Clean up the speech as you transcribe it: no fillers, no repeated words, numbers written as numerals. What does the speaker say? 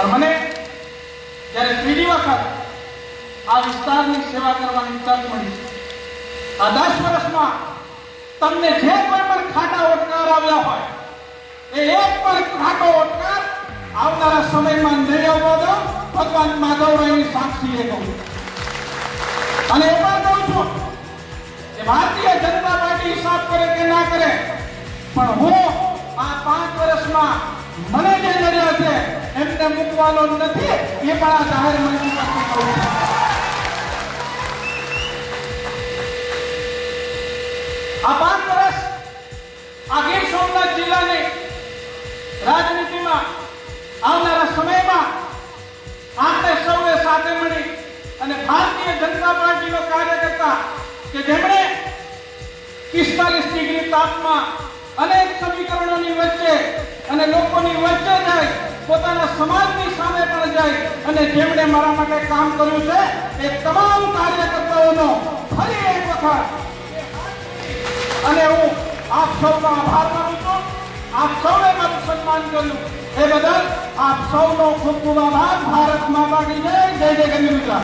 પણ મને જ્યારે ત્રીજી વખત આ વિસ્તારની સેવા કરવાની તક મળી, આ 10 વર્ષમાં તમને જે કોઈ પણ ખાટા ઓટકાર આવ્યા હોય એ એક પણ ખાટો ઓટકાર આવનારા સમયમાં નહીં આવવા દો, ભગવાન માધવરાયની સાક્ષીએ કહું. અને એ પણ કહું છું કે ભારતીય જનતા પાર્ટી હિસાબ કરે કે ના કરે, પણ હું આ 5 વર્ષમાં મને જે નડ્યા છે એમને મૂકવાનો નથી, એ પણ આ જાહેર મંચ પરથી કહું છું. આ 5 વર્ષ આ ગીર સોમનાથ જિલ્લાની રાજનીતિમાં આવનારા સમયમાં આપણે સૌએ સાથે મળી અને ભારતીય જનતા પાર્ટીનો કાર્યકર્તા કે જેમણે 45 ડિગ્રી તાપમાં અનેક સમીકરણોની વચ્ચે અને લોકોની વચ્ચે જાય, પોતાના સમાજની સામે પણ જાય અને જેમણે મારા માટે કામ કર્યું છે એ તમામ કાર્યકર્તાઓનો ફરી એક વખત અને હું આપ સૌનો આભાર માનું છું. આપ સૌએ મારું સન્માન કર્યું એ બદલ આપ સૌનો ખૂબ ખૂબ આભાર. ભારત માતા કી જય. જય જય ગરવી ગુજરાત.